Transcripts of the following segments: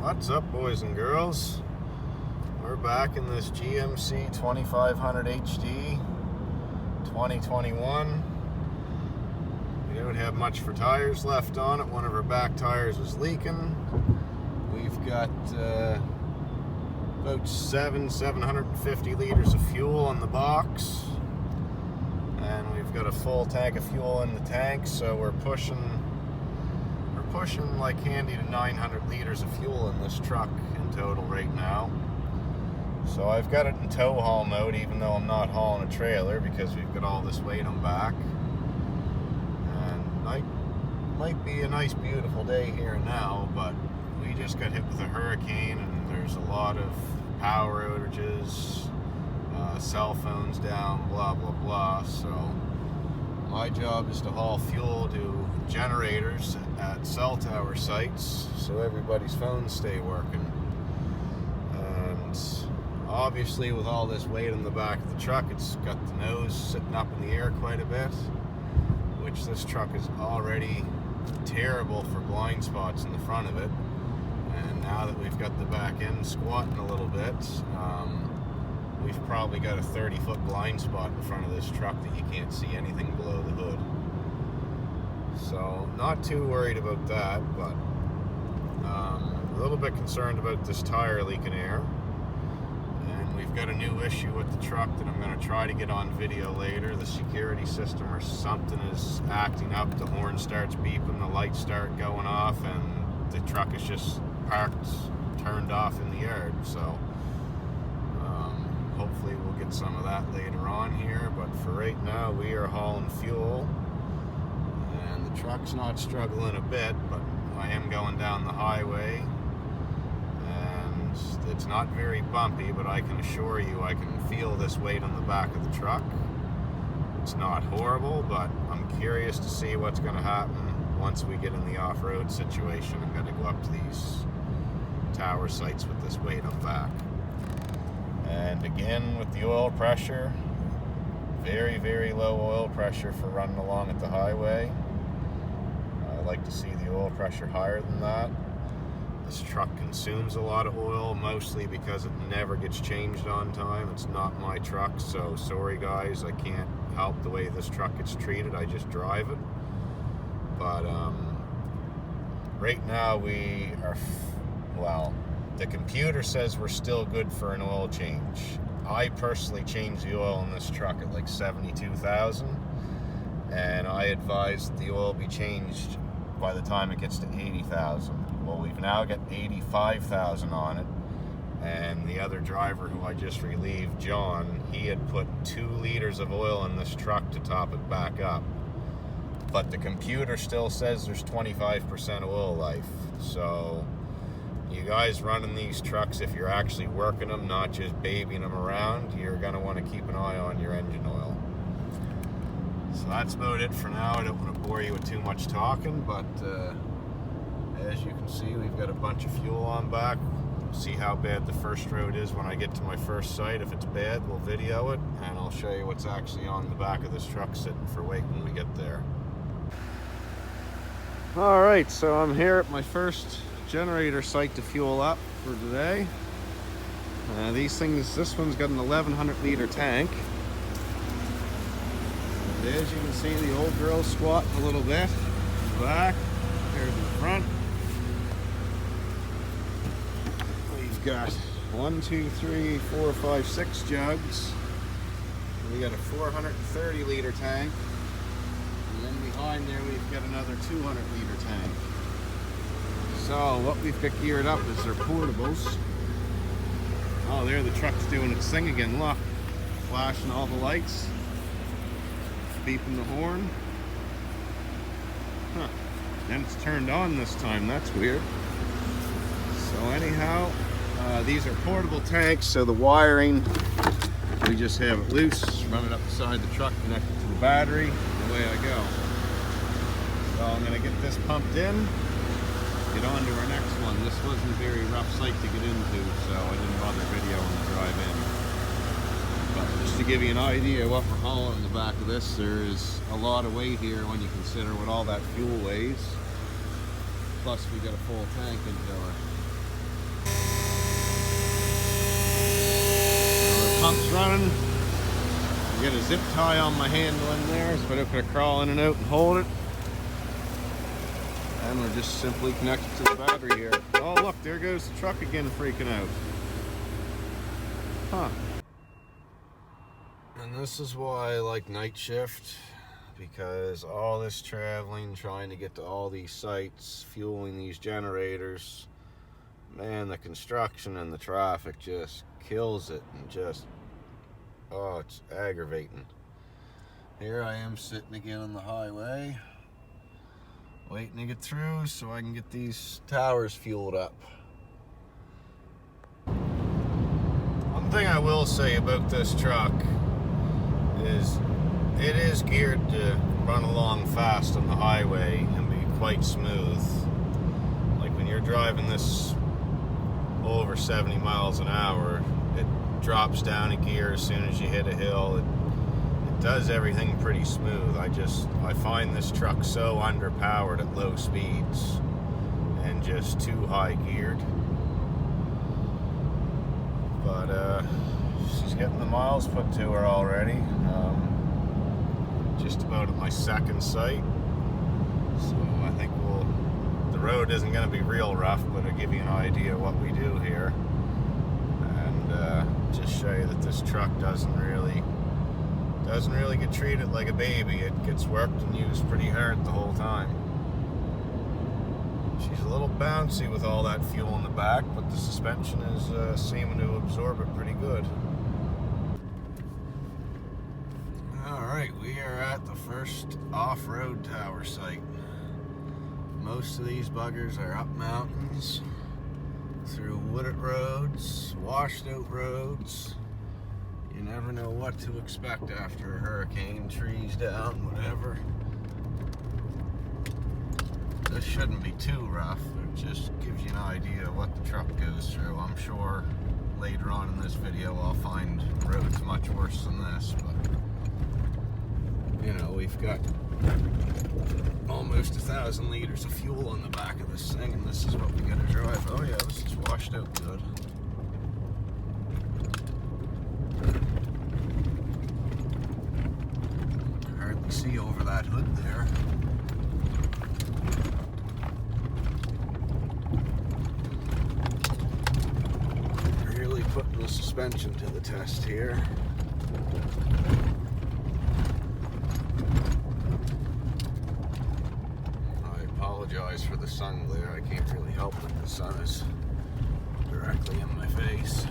What's up, boys and girls? We're back in this GMC 2500 HD 2021. We don't have much for tires left on it. One of our back tires was leaking. We've got about 750 liters of fuel in the box, and we've got a full tank of fuel in the tank, so we're pushing like handy to 900 liters of fuel in this truck in total right now. So I've got it in tow haul mode, even though I'm not hauling a trailer, because we've got all this weight on back. And might be a nice beautiful day here now, but we just got hit with a hurricane and there's a lot of power outages, cell phones down, blah blah blah. So my job is to haul fuel to generators at cell tower sites so everybody's phones stay working. And obviously with all this weight in the back of the truck, it's got the nose sitting up in the air quite a bit, which this truck is already terrible for blind spots in the front of it. And now that we've got the back end squatting a little bit, we've probably got a 30-foot blind spot in front of this truck that you can't see anything below the hood. So not too worried about that, but a little bit concerned about this tire leaking air. And we've got a new issue with the truck that I'm going to try to get on video later. The security system or something is acting up. The horn starts beeping, the lights start going off, and the truck is just parked, turned off in the yard. So hopefully we'll get some of that later on here, but for right now we are hauling fuel, and the truck's not struggling a bit, but I am going down the highway, and it's not very bumpy, but I can assure you I can feel this weight on the back of the truck. It's not horrible, but I'm curious to see what's going to happen once we get in the off-road situation. I'm going to go up to these tower sites with this weight on back. And again, with the oil pressure, very, very low oil pressure for running along at the highway. I like to see the oil pressure higher than that. This truck consumes a lot of oil, mostly because it never gets changed on time. It's not my truck, so sorry guys, I can't help the way this truck gets treated. I just drive it. But right now we are, the computer says we're still good for an oil change. I personally changed the oil in this truck at like 72,000, and I advise that the oil be changed by the time it gets to 80,000. Well, we've now got 85,000 on it, and the other driver who I just relieved, John, he had put 2 liters of oil in this truck to top it back up. But the computer still says there's 25% oil life. So you guys running these trucks, if you're actually working them, not just babying them around, you're going to want to keep an eye on your engine oil. So that's about it for now. I don't want to bore you with too much talking, but as you can see, we've got a bunch of fuel on back. See how bad the first road is when I get to my first site. If it's bad, we'll video it, and I'll show you what's actually on the back of this truck sitting for weight when we get there. Alright, so I'm here at my first generator site to fuel up for today. This one's got an 1100 liter tank. And as you can see, the old girl's squatting a little bit in the back compared to the front. We've got 1, 2, 3, 4, 5, 6 jugs. We got a 430 liter tank. And then behind there we've got another 200 liter tank. So what we've got geared up is our portables. Oh, there the truck's doing its thing again. Look, flashing all the lights, beeping the horn. Huh. Then it's turned on this time. That's weird. So anyhow, these are portable tanks. So the wiring, we just have it loose, run it up the side of the truck, connect it to the battery, and away I go. So I'm going to get this pumped in. Get on to our next one. This wasn't a very rough site to get into, so I didn't bother videoing the drive in. But just to give you an idea of what we're hauling in the back of this, there's a lot of weight here when you consider what all that fuel weighs. Plus we got a full tank in there. Pump's running. I get a zip tie on my handle in there so I don't gotta crawl in and out and hold it. And we're just simply connected to the battery here. Oh look, there goes the truck again freaking out. Huh. And this is why I like night shift, because all this traveling, trying to get to all these sites, fueling these generators, man, the construction and the traffic just kills it, and just, oh, it's aggravating. Here I am sitting again on the highway, waiting to get through so I can get these towers fueled up. One thing I will say about this truck is it is geared to run along fast on the highway and be quite smooth. Like when you're driving this over 70 miles an hour, it drops down a gear as soon as you hit a hill. It does everything pretty smooth. I find this truck so underpowered at low speeds and just too high geared. But she's getting the miles put to her already. Just about at my second site. So I think the road isn't going to be real rough, but it'll give you an idea of what we do here. And just show you that this truck doesn't really get treated like a baby. It gets worked and used pretty hard the whole time. She's a little bouncy with all that fuel in the back, but the suspension is seeming to absorb it pretty good. Alright, we are at the first off-road tower site. Most of these buggers are up mountains, through wooded roads, washed out roads. You never know what to expect after a hurricane, trees down, whatever. This shouldn't be too rough. It just gives you an idea of what the truck goes through. I'm sure later on in this video I'll find roads much worse than this, but you know, we've got almost 1,000 liters of fuel on the back of this thing, and this is what we gotta drive. Oh yeah, this is washed out good. Hardly see over that hood there. Really putting the suspension to the test here. For the sun glare, I can't really help it. The sun is directly in my face.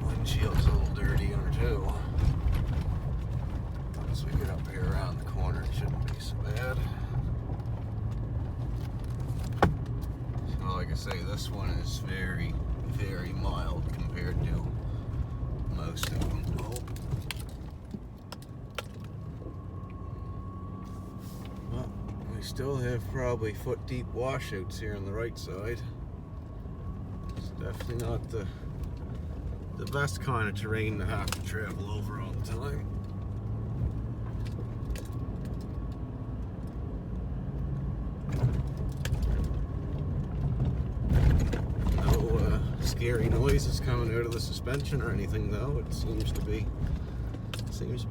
Windshield's a little dirty on her too. Once we get up here around the corner, it shouldn't be so bad. So like I say, this one is very, very mild compared to most of them. Oh. We still have probably foot-deep washouts here on the right side. It's definitely not the best kind of terrain to have to travel over all the time. No scary noises coming out of the suspension or anything though. It seems to be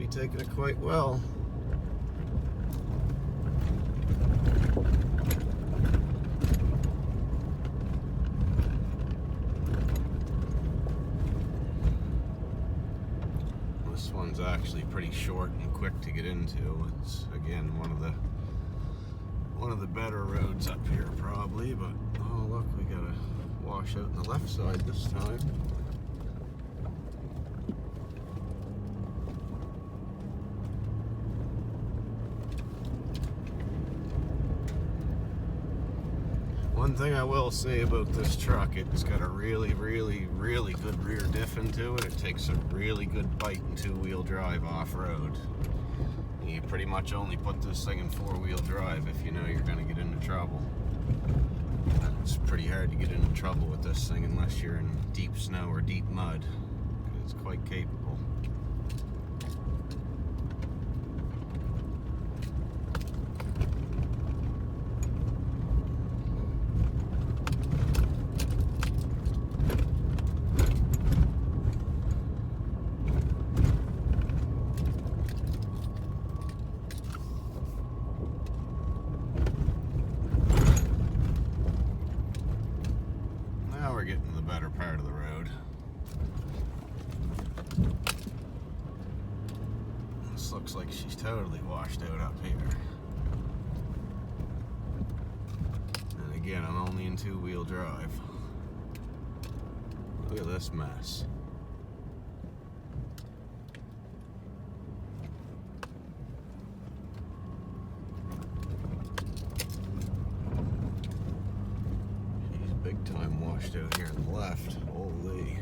taking it quite well. This one's actually pretty short and quick to get into. It's again one of the better roads up here probably, but oh look, we got a washout on the left side this time. One thing I will say about this truck, it's got a really, really, really good rear diff into it. It takes a really good bite in two-wheel drive off-road. You pretty much only put this thing in four-wheel drive if you know you're going to get into trouble. It's pretty hard to get into trouble with this thing unless you're in deep snow or deep mud. It's quite capable. part of the road. This looks like she's totally washed out up here. And again, I'm only in two-wheel drive. Look at this mess. She's big time washed out here on the left. Holy.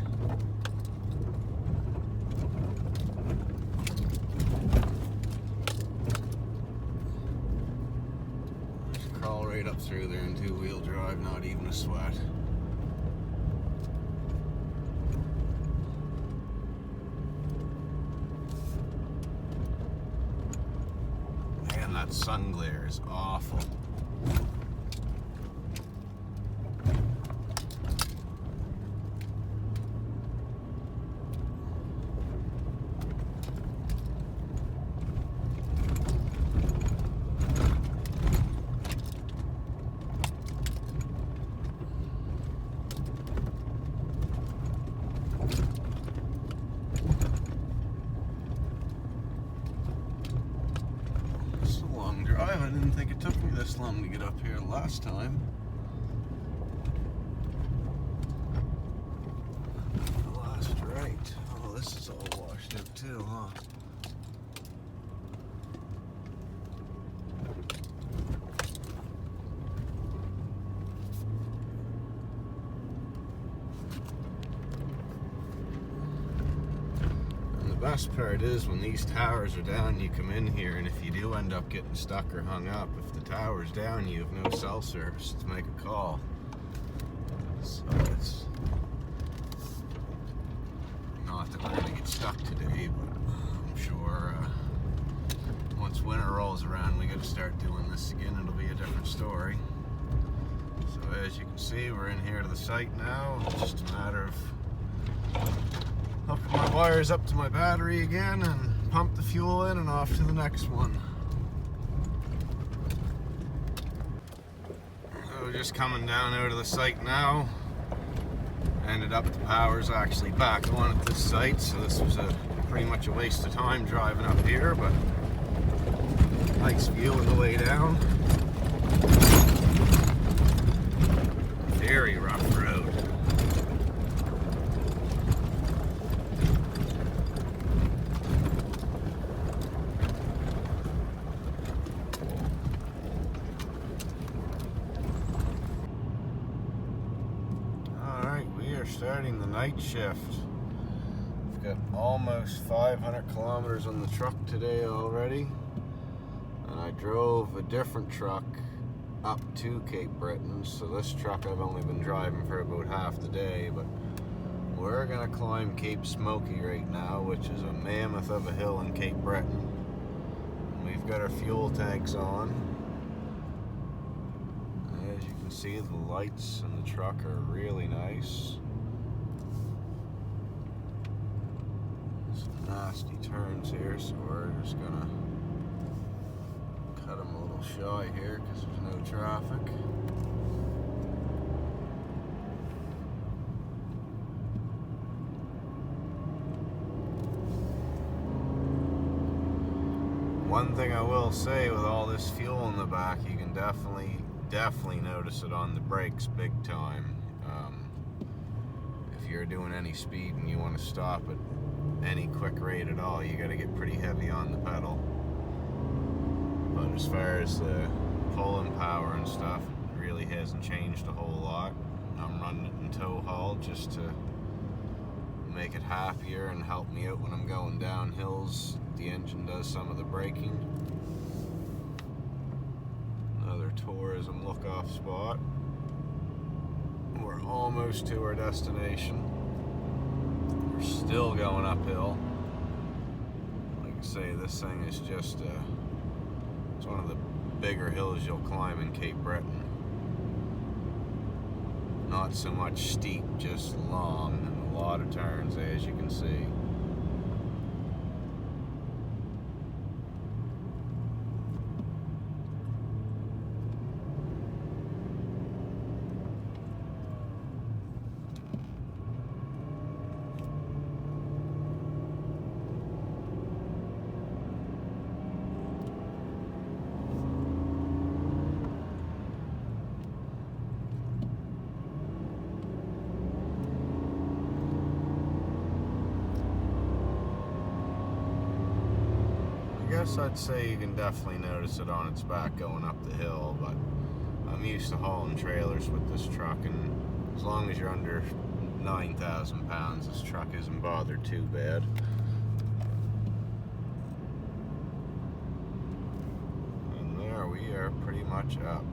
Just crawl right up through there in two-wheel drive, not even a sweat. That sun glare is awful. I didn't think it took me this long to get up here last time. Last right. Oh, this is all washed out too, huh? The best part is when these towers are down, you come in here, and if you do end up getting stuck or hung up, if the tower's down, you have no cell service to make a call. So it's not that we're going to get stuck today, but I'm sure once winter rolls around, we got to start doing this again. It'll be a different story. So as you can see, we're in here to the site now. It's just a matter of hooking my wires up to my battery again and pump the fuel in and off to the next one. So just coming down out of the site now. Ended up the power's actually back on at this site, so this was pretty much a waste of time driving up here, but nice view on the way down. Very rough road. Starting the night shift. We've got almost 500 kilometers on the truck today already, and I drove a different truck up to Cape Breton, so this truck I've only been driving for about half the day, but we're gonna climb Cape Smoky right now, which is a mammoth of a hill in Cape Breton. We've got our fuel tanks on. As you can see, the lights in the truck are really nice. Nasty turns here, so we're just gonna cut them a little shy here because there's no traffic. One thing I will say, with all this fuel in the back, you can definitely notice it on the brakes big time. If you're doing any speed and you want to stop at any quick rate at all, you got to get pretty heavy on the pedal. But as far as the pulling power and stuff, it really hasn't changed a whole lot. I'm running it in tow haul just to make it happier and help me out when I'm going down hills. The engine does some of the braking. Another tourism look-off spot. We're almost to our destination. We're still going uphill. Like I say, this thing is just it's one of the bigger hills you'll climb in Cape Breton. Not so much steep, just long and a lot of turns, as you can see. Yes, I'd say you can definitely notice it on its back going up the hill, but I'm used to hauling trailers with this truck, and as long as you're under 9,000 pounds, this truck isn't bothered too bad. And there we are, pretty much up.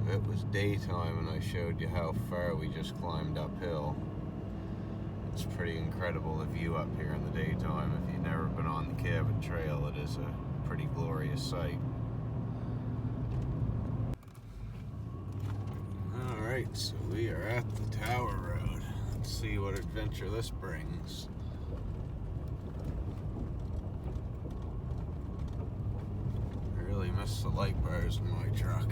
If it was daytime and I showed you how far we just climbed uphill, it's pretty incredible the view up here in the daytime. If you've never been on the Cabot Trail, it is a pretty glorious sight. Alright, so we are at the Tower Road. Let's see what adventure this brings. I really miss the light bars in my truck.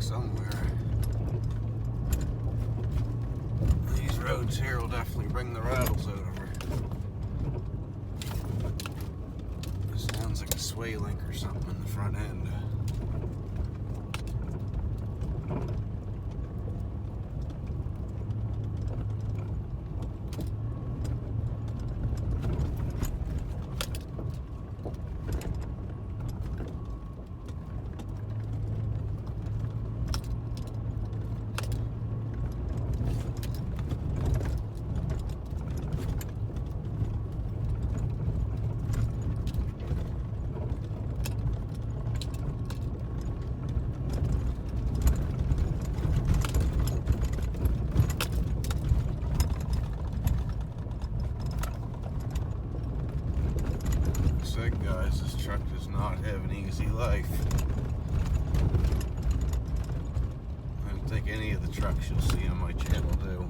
Somewhere. These roads here will definitely bring the rattles out of her. It sounds like a sway link or something in the front end. Guys, this truck does not have an easy life. I don't think any of the trucks you'll see on my channel do.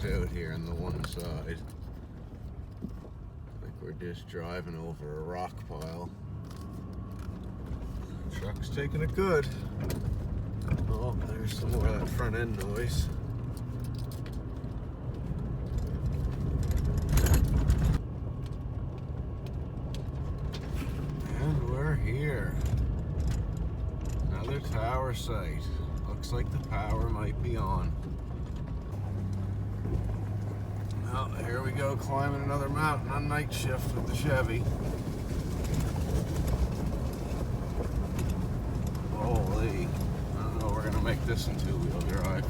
Out here on the one side. Like we're just driving over a rock pile. The truck's taking it good. Oh, there's some more of that front end noise. And we're here. Another tower site. Looks like the power might be on. Well, here we go, climbing another mountain on night shift with the Chevy. Holy, I don't know, we're gonna make this in two-wheel drive.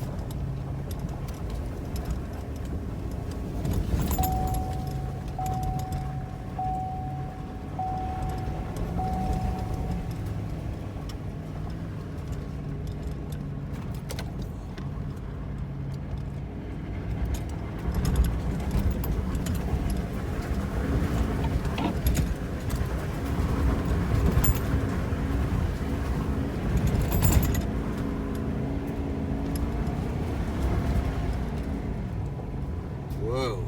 Whoa.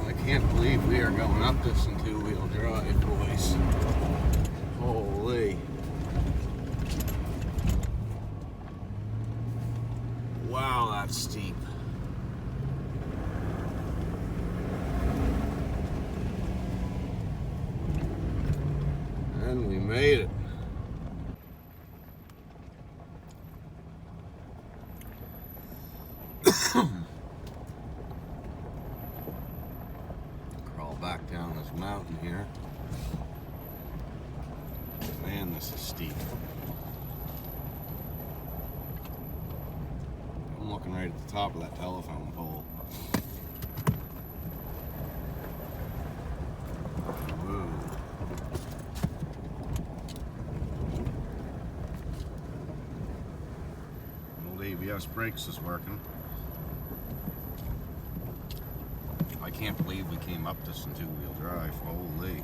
I can't believe we are going up this in two-wheel drive, boys. Holy. Wow, that's steep. And we made it. Crawl back down this mountain here. Man, this is steep. I'm looking right at the top of that telephone pole. Whoa. Old ABS brakes is working. I can't believe we came up this in two-wheel drive. Holy.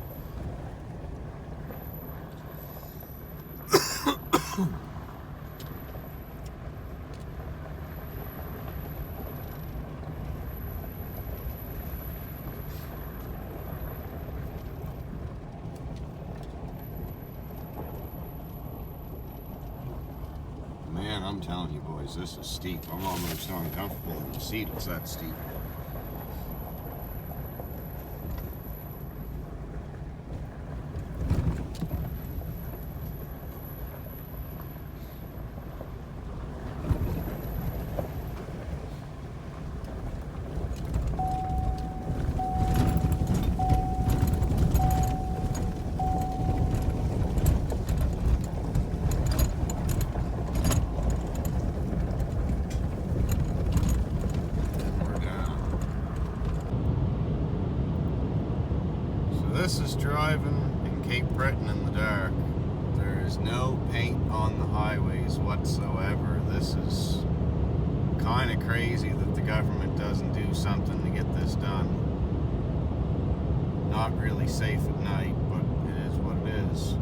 Man, I'm telling you boys, this is steep. I'm almost uncomfortable in the seat. It's that steep. This is driving in Cape Breton in the dark. There is no paint on the highways whatsoever. This is kind of crazy that the government doesn't do something to get this done. Not really safe at night, but it is what it is.